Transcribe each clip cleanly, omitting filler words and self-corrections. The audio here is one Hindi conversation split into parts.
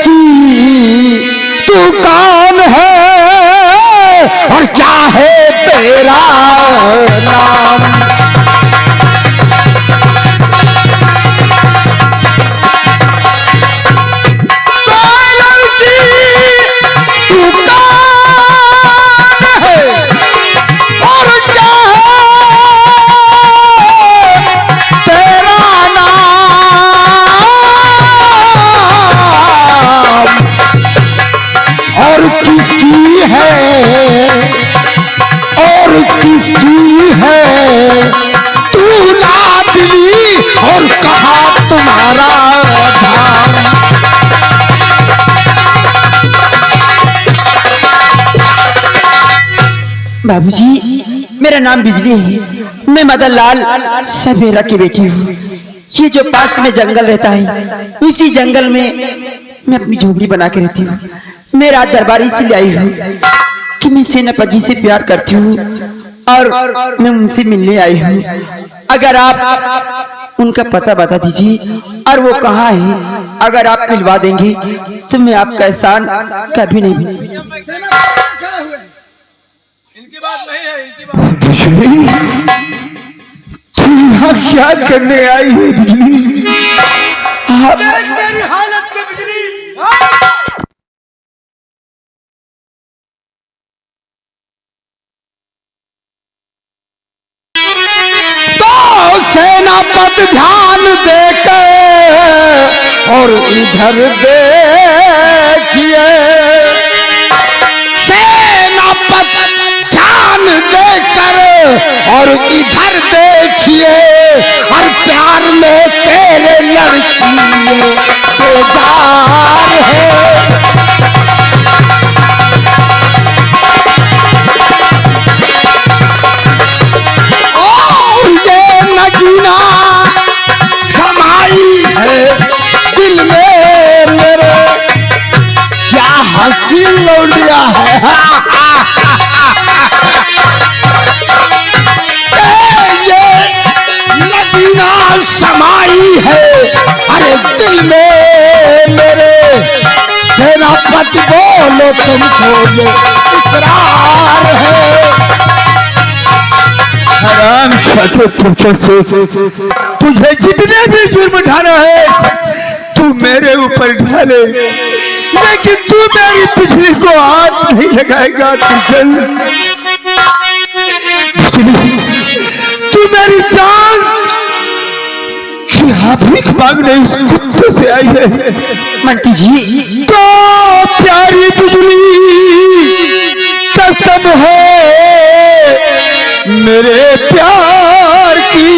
लड़की तू कौन है और क्या है तेरा नाम? किसकी है तू लाडली और कहाँ तुम्हारा धाम? बाबूजी, मेरा नाम बिजली है। मैं मदन लाल सवेरा की बेटी हूँ। ये जो पास में जंगल रहता है, उसी जंगल में मैं अपनी झोपड़ी बना के रहती हूँ। मैं रात दरबारी से आई हूँ कि मैं सेनापति से प्यार करती हूँ और मैं उनसे मिलने आई हूँ। अगर आप उनका पता बता दीजिए और वो कहाँ है, अगर आप मिलवा देंगे तो मैं आपका एहसान कभी नहीं भूलूंगी। इनकी बात नहीं है, इनकी बात। बिजली, तू यहाँ क्या करने आई है बिजली? मेरी हालत को बिजली। तो सेनापति ध्यान देके और इधर देखिए, सेनापति ध्यान देकर और इधर देखिए, और प्यार में तेरे लड़की बेजार है। और ये नगीना समाई है दिल में मेरे, क्या हंसी लौटिया है। ये नगीना समाई है अरे दिल में मेरे, सेनापति बोलो तुमको ये इकरार है। हराम छठे पुरुषों से तुझे जितने भी जुर्म ढाना है तू मेरे ऊपर ढाले, लेकिन तू मेरी बिजली को हाथ नहीं लगाएगा। बिजली, तू मेरी जान की भीख मांगने इस कुत्ते से आई है। मंटी जी, तो प्यारी बिजली कसम है मेरे प्यार की,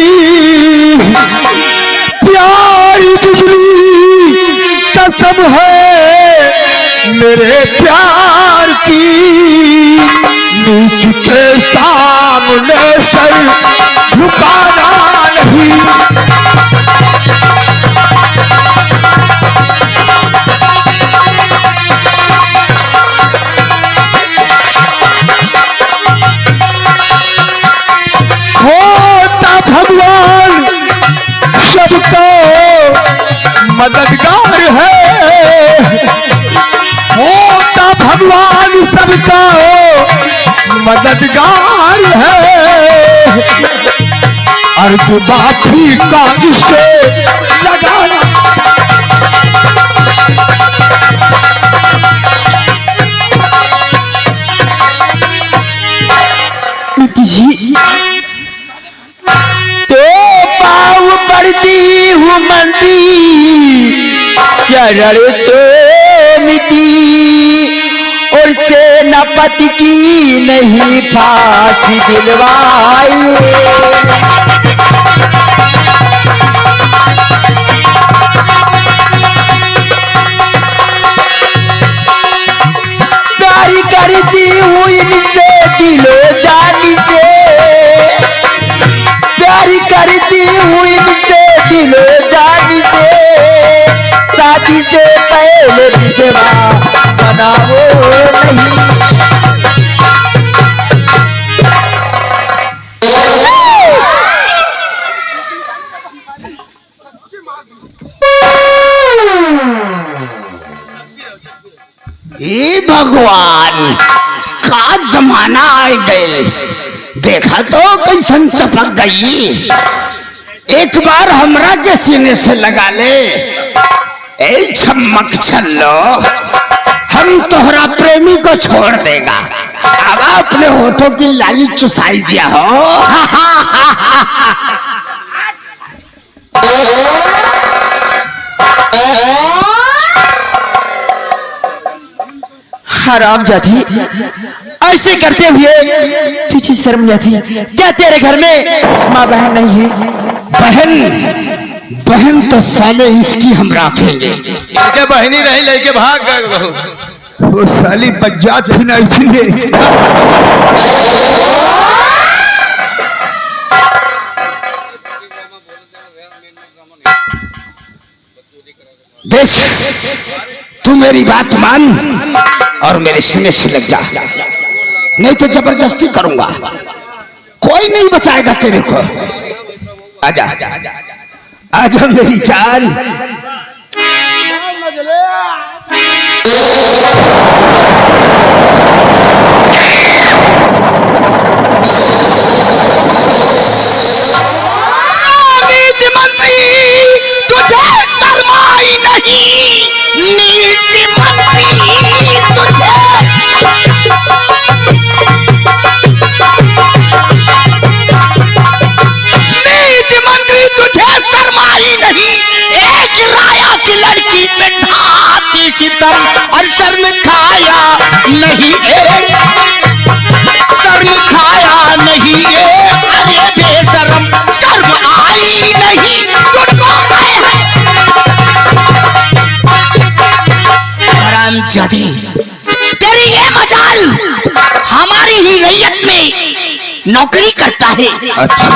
प्यारी बिजली कसम है मेरे प्यार की, नीच के सामने सर झुकाना नहीं। भगवान सबको मददगार है, होता भगवान सबका मददगार है, अर्ज बाठी का इसे लगाना। जी तो पाँव पड़ती हूँ मंटी चरण चोमिती, और सेनापति की नहीं फांसी दिलवाई। प्यारी करती हूँ इनसे दिलो जानी से, प्यारी करती हूँ इनसे दिलो जानी से, शादी से पहले विधवा बनाओ नहीं। भगवान का जमाना आ गए। देखा तो कैसन चपक गई। एक बार हमरा के सीने से लगा ले, ए छमक छल्लो, हम तोहरा प्रेमी को छोड़ देगा। अब अपने होठों की लाली चुसाई दिया हो। हरामजादी, ऐसे करते हुए तुझे शर्म नहीं आती क्या? तेरे घर में माँ बहन नहीं है? बहन तो साले इसकी हम रखेंगे। इनके बहनी नहीं लेके भाग गए बहू। वो साली बज्जात थी ना, इसलिए। देख, तू मेरी बात मान और मेरे सीने से लग जा, नहीं तो जबरदस्ती करूंगा। कोई नहीं बचाएगा तेरे को। आजा आजा मेरी जान। नीच मंत्री तुझे शर्माई नहीं, नीच मंत्री तुझे। नीच मंत्री तुझे शर्माई नहीं, एक राया की लड़की पे ढाती सितम, और शर्म खाया नहीं, एक शर्म खाया नहीं, एक अरे बेशरम, शर्म आई नहीं तुझको। हरामजादे, तेरी ये मजाल हमारी ही रैयत में नौकरी करता है। अच्छा,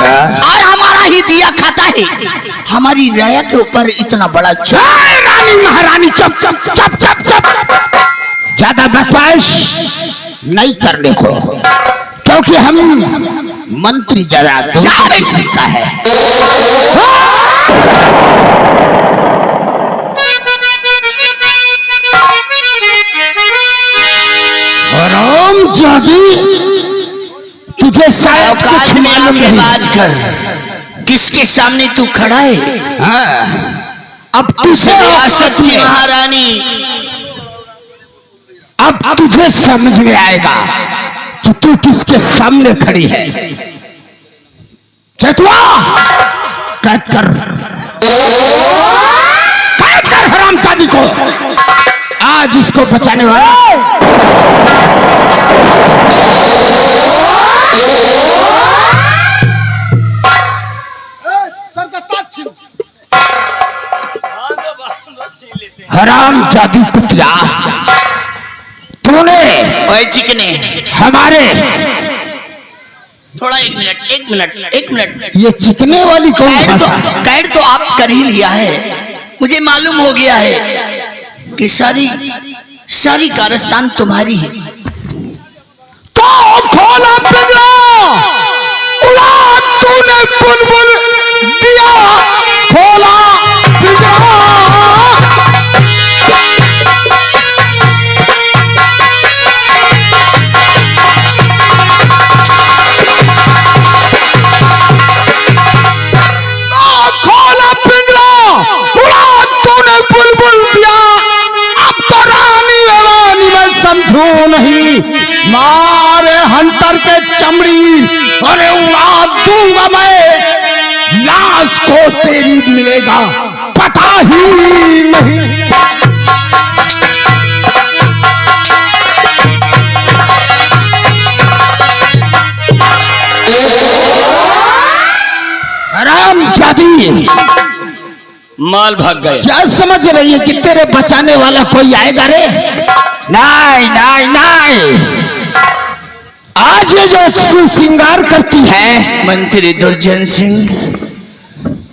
और हमारा ही दिया खाता है। हमारी राया के ऊपर इतना बड़ा रानी महारानी, चुप चुप चुप चुप चुप। ज्यादा बकवास नहीं करने को, क्योंकि हम मंत्री जरा दूर सीखा है। हरामजादी, तुझे शायद कुछ मालूम नहीं। बात कर, किसके सामने तू खड़ा है? हाँ, अब तुझे रियासत की महारानी, अब तुझे समझ में आएगा कि तू किसके सामने खड़ी है। चतुआ, कैद कर हरामजादी को। आज इसको बचाने वाला हरामजादी कुतिया, तूने ओए चिकने, हमारे थोड़ा एक मिनट। ये चिकने वाली कौन भाषा? कैद तो आप कर ही लिया है। मुझे मालूम हो गया है कि सारी कारस्तान तुम्हारी है। तो खोला पिंजरा, उड़ा तूने बुलबुल दिया, खोला पिंजरा। समझो नहीं, मारे हंटर के चमड़ी, अरे उड़ा दूंगा मैं, लाश को तेरी मिलेगा पता ही नहीं। हरामजादी, माल भाग गए। क्या समझ रही है कि तेरे बचाने वाला कोई आएगा रे? नहीं नहीं नहीं, आज ये जो श्रृंगार करती है मंत्री दुर्जन सिंह,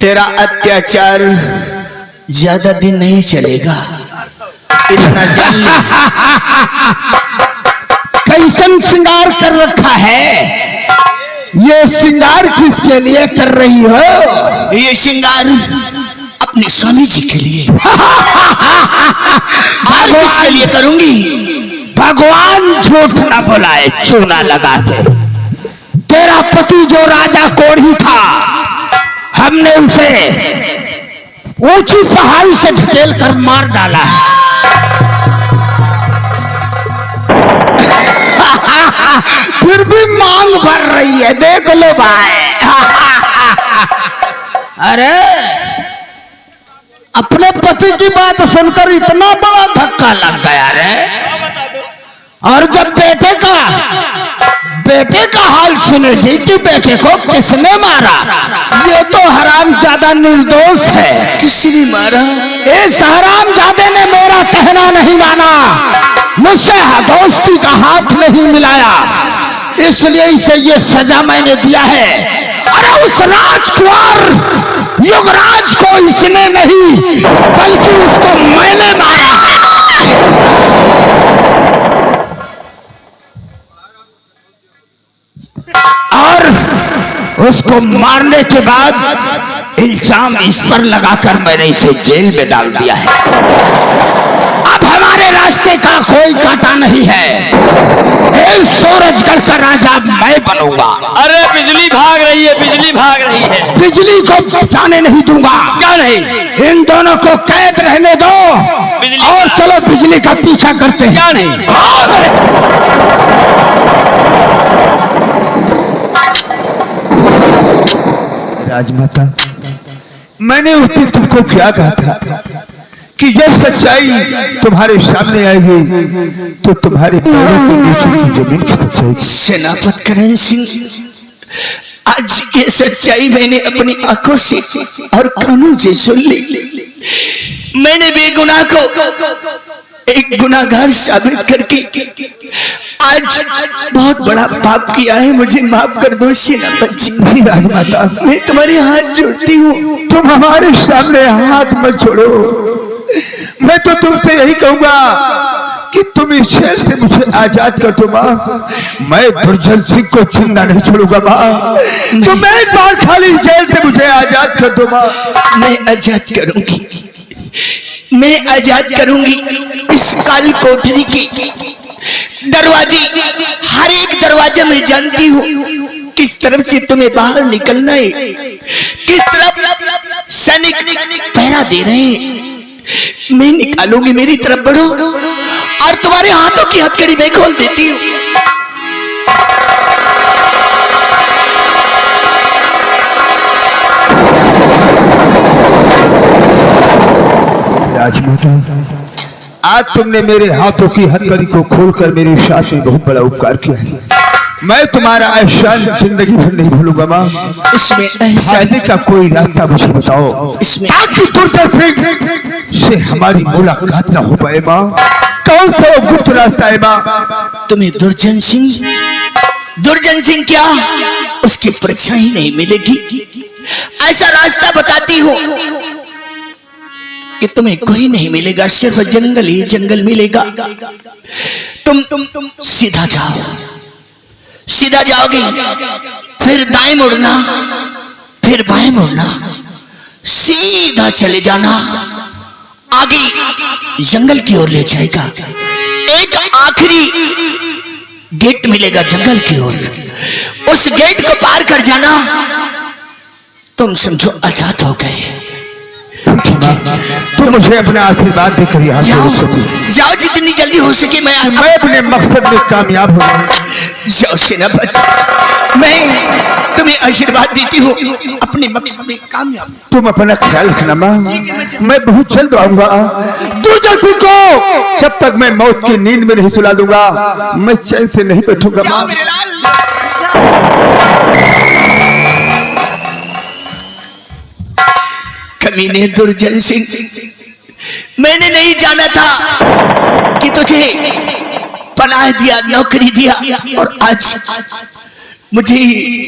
तेरा अत्याचार ज्यादा दिन नहीं चलेगा, इतना जान ले। कैसन श्रृंगार कर रखा है? ये श्रृंगार किसके लिए कर रही हो? ये श्रृंगार अपने स्वामी जी के लिए। और किसके लिए करूंगी? भगवान झूठ न बुलाए चूना लगा के। तेरा पति जो राजा कोढ़ी था, हमने उसे ऊंची पहाड़ी से ढकेल कर मार डाला है। फिर भी मांग भर रही है, देख लो भाई। अरे अपने पति की बात सुनकर इतना बड़ा धक्का लग गया रे। और जब बेटे का हाल सुनेगी कि बेटे को किसने मारा, ये तो हरामजादा निर्दोष है। किसने मारा? इस हरामजादे ने मेरा कहना नहीं माना, मुझसे दोस्ती का हाथ नहीं मिलाया, इसलिए इसे ये सजा मैंने दिया है। अरे उस राजकुमार युवराज को इसने नहीं बल्कि उसको मैंने मारा है। और उसको मारने के बाद इल्जाम इस पर लगाकर मैंने इसे जेल में डाल दिया है। अब हमारे रास्ते का कोई कांटा नहीं है। इस सूरजगढ़ का राजा मैं बनूंगा। अरे बिजली भाग रही है, बिजली भाग रही है। बिजली को बचाने नहीं दूंगा। क्या नहीं? इन दोनों को कैद रहने दो और चलो बिजली का पीछा करते हैं। क्या नहीं? राजमाता, मैंने उस दिन तुमको क्या कहा था कि जब सच्चाई तुम्हारे सामने आएगी तो तुम्हारे पैरों के नीचे की जमीन की सच्चाई। सेनापति करण सिंह, आज ये सच्चाई मैंने अपनी आंखों से और कानों से सुन ली। मैंने बेगुनाह को एक गुनाहगार साबित करके आज बहुत बड़ा पाप किया है। मुझे माफ कर दो सेनापति। राजमाता, मैं तुम्हारे हाथ जोड़ती हूँ। तुम हमारे सामने हाथ मत छोड़ो। मैं तो तुमसे यही कहूंगा कि तुम इस जेल से मुझे आजाद कर दो माँ। मैं दुर्जन सिंह को जिंदा नहीं छोड़ूंगा माँ। तुम एक बार खाली जेल से मुझे आजाद कर दो माँ। मैं आजाद करूंगी, मैं आजाद करूंगी। इस काल कोठरी के दरवाजे, हर एक दरवाजे में जानती हूँ किस तरफ से तुम्हें बाहर निकलना है, किस तरफ सैनिक पहरा दे रहे हैं। मैं निकालूंगी, मेरी तरफ बढ़ो और तुम्हारे हाथों की हथकड़ी मैं खोल देती हूँ। राजमाता, आज तुमने मेरे हाथों की हथकड़ी को खोलकर मेरे साथ में बहुत बड़ा उपकार किया है। मैं तुम्हारा एहसान जिंदगी भर नहीं भूलूंगा माँ। इसमें शादी का कोई रास्ता मुझे बताओ इसमें ताकि दुर्जन से हमारी मुलाकात ना हो पाए माँ। कौन सा वो गुप्त रास्ता है माँ? तुम्हें दुर्जन सिंह क्या उसकी परीक्षा ही नहीं मिलेगी। ऐसा रास्ता बताती हूँ कि तुम्हें कोई नहीं मिलेगा, सिर्फ जंगल ही जंगल मिलेगा। तुम सीधा जाओगे, फिर दाएं मुड़ना, फिर बाएं मुड़ना, सीधा चले जाना, आगे जंगल की ओर ले जाएगा। एक आखिरी गेट मिलेगा जंगल की ओर, उस गेट को पार कर जाना, तुम समझो आजाद हो गए। तुम मुझे अपना आशीर्वाद देकर यहाँ से रोक सको। जाओ जितनी जल्दी हो सके। मैं अपने मकसद में कामयाब हो जाओ सेनापति, मैं तुम्हें आशीर्वाद देती हूँ अपने मकसद में कामयाब। तुम अपना ख्याल रखना माँ, मैं बहुत जल्द आऊंगा। दुर्जन को जब तक मैं मौत की नींद में नहीं सुला दूंगा, मैं चैन से नहीं बैठूंगा माँ। मेरे लाल। कमीने दुर्जन सिंह, मैंने नहीं जाना था कि तुझे पनाह दिया, नौकरी दिया और आज मुझे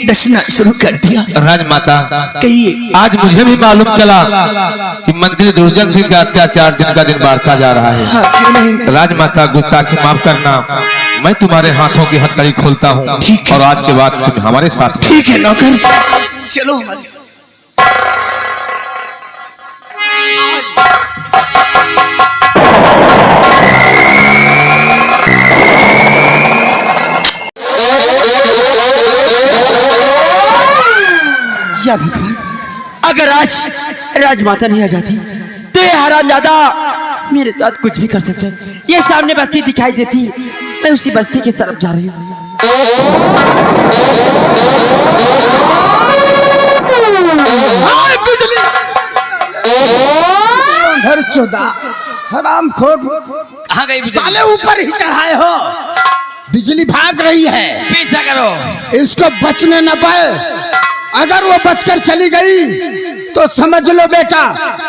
डसना शुरू कर दिया। राजमाता, कहिए। आज मुझे भी मालूम चला कि मंत्री दुर्जन सिंह का अत्याचार दिन का दिन बढ़ता जा रहा है। हाँ, क्यों नहीं? राजमाता, गुस्ताखी माफ करना, मैं तुम्हारे हाथों की हथकड़ी खोलता हूँ और आज के बाद तुम हमारे साथ। ठीक है नौकर, चलो हमारे साथ। या भगवान, अगर आज राजमाता नहीं आ जाती तो ये हरामजादा मेरे साथ कुछ भी कर सकता है। ये सामने बस्ती दिखाई देती, मैं उसी बस्ती की तरफ जा रही हूँ। हरामखोर, कहाँ गई बिजली? साले ऊपर ही चढ़ाए हो, बिजली भाग रही है। पीछा करो। इसको बचने न पाए, अगर वो बचकर चली गई तो समझ लो बेटा,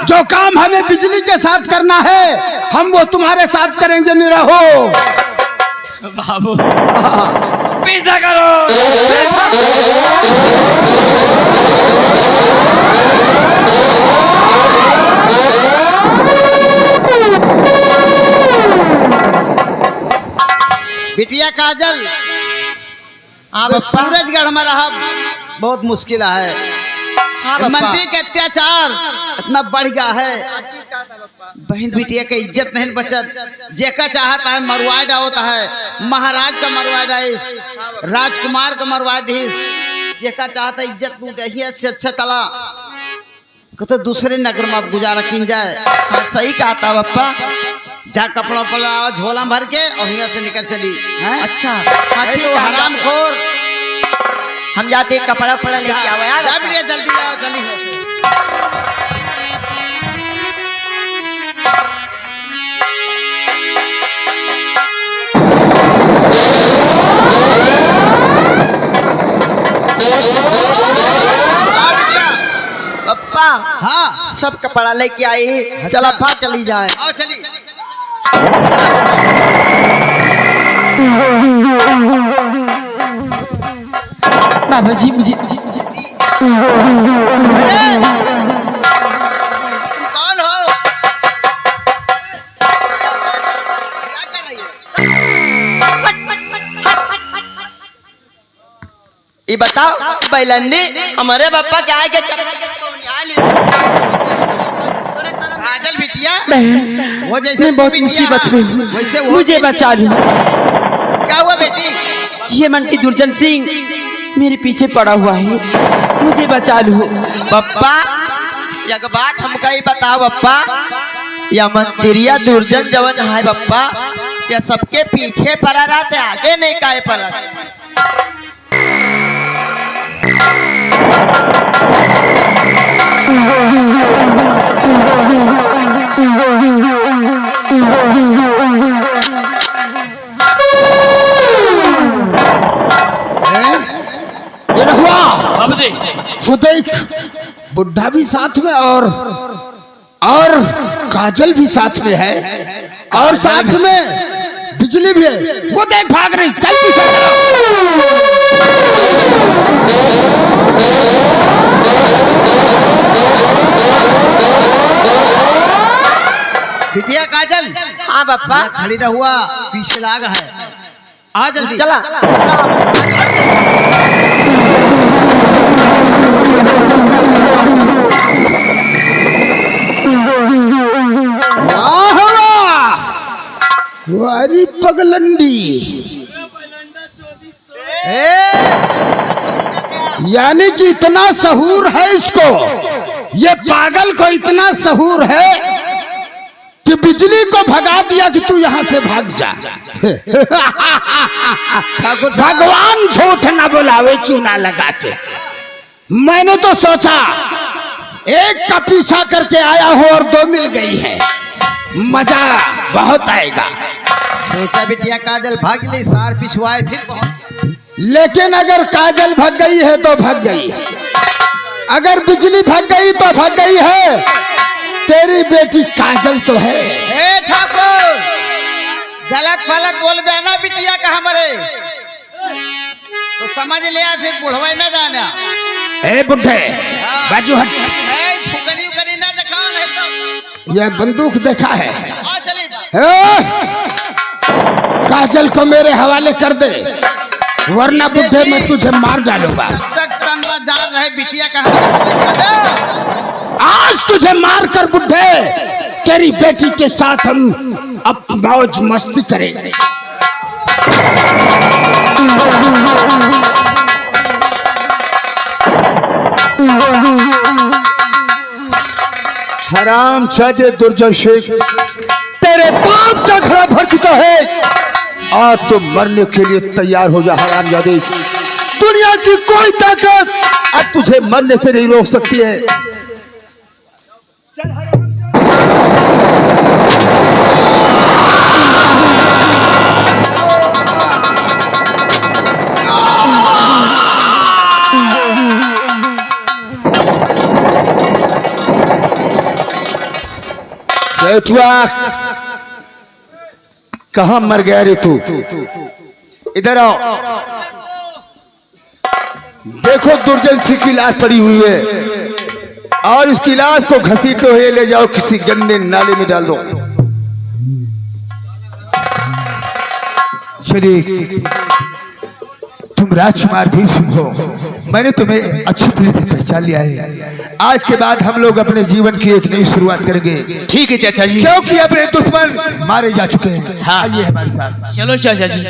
जो काम हमें बिजली के साथ करना है हम वो तुम्हारे साथ करेंगे। निरहो बाबू, पीछा करो। बिटिया काजल, अब सूरजगढ़ में रहा बहुत मुश्किल है। मंत्री के अत्याचार इतना बढ़ गया है, बहन बिटिया के इज्जत नहीं बचत। जेका चाहता है मरवा डालता है, महाराज का मरवा डाइस, राजकुमार का मरवा दीस। जेका चाहता है इज्जत लूट से अच्छा तला तो दूसरे नगर में गुजारा किन जाए। हाँ, सही कहा था पप्पा। जा कपड़ा पड़ा झोला भर के और यहाँ से निकल चली है। अच्छा, हाँ, ठीक है, हरामखोर, हम जाते कपड़ा पड़ा लेके आओ यार। जा बिटिया जल्दी आओ, जल्दी हो। पप्पा, हाँ सब कपड़ा लेके आए, चला भाग चली जाए। आओ चली। बाबा जी मुझे कौन हो? क्या कर रही हो? ये बताओ बैलंडी, हमारे पापा क्या है काजल बिटिया, बहन, वो जैसे मैं बहुत बिटिया, मुसीबत में हूँ, वैसे वो मुझे बिटिया। बचा लो। क्या हुआ बेटी? ये मंत्री दुर्जन सिंह मेरे पीछे पड़ा हुआ है, मुझे बचा लो। पप्पा, एक बात हमका ही बताओ पप्पा, या मंत्रिया दुर्जन जवन है पप्पा, या सबके पीछे पड़ा रहते, आगे नहीं काहे पड़ा? बाबू जी, वो देख, बुढ़ा भी साथ में और काजल भी साथ में है, और साथ में बिजली भी है। वो देख भाग रही, चल पीछे बिटिया काजल, हाँ पप्पा, खड़ी रह हुआ, पीछे लाग है, आ जल्दी। चला। वारी पगलंडी, यानी कि इतना सहूर है इसको, ये पागल को इतना सहूर है कि बिजली को भगा दिया कि तू यहाँ से भाग जा। भगवान झूठ न बुलावे चूना लगा के। मैंने तो सोचा एक का पीछा करके आया हूँ और दो मिल गई है, मजा बहुत आएगा। सोचा बिटिया काजल भाग ली, सार पिछवाए फिर बहुत। लेकिन अगर काजल भाग गई है तो भाग गई, अगर बिजली भाग गई तो भाग गई है, तेरी बेटी काजल तो है। ए ठाकुर, गलत फलत बोल बे ना बिटिया का हमारे, तो समझ लिया फिर बुढ़वा न जाना। ए बुढ़े, बाजू हट। फुकनी उकनी ना दिखाओ नहीं तो। यह बंदूक देखा है? आ चली। काजल को मेरे हवाले कर दे, वरना बुढ़े मैं तुझे मार डालूंगा। तक तनवा जान रहे बिटिया का। आज तुझे मार कर बुढ़े तेरी बेटी के साथ हम अब मौज मस्ती करेंगे। नाम सदे दुर्जय शेख तेरे बाप का खड़ा भर चुका है। आज तो मरने के लिए तैयार हो जा हरामजादे। दुनिया की कोई ताकत अब तुझे मरने से नहीं रोक सकती है। कहां मर गया रे तू? इधर आओ। देखो दुर्जय सिंह की लाश पड़ी हुई है और इसकी लाश को घसीटते हुए ले जाओ किसी गंदे नाले में डाल दो। शरीक, तुम राजकुमार भीष्म हो। मैंने तुम्हें अच्छी तरह से पहचान लिया है। आज के बाद हम लोग अपने जीवन की एक नई शुरुआत करेंगे। ठीक है चाचा जी। क्योंकि अपने दुश्मन मारे जा चुके हैं। हाँ, ये हमारे साथ। चलो चाचा जी।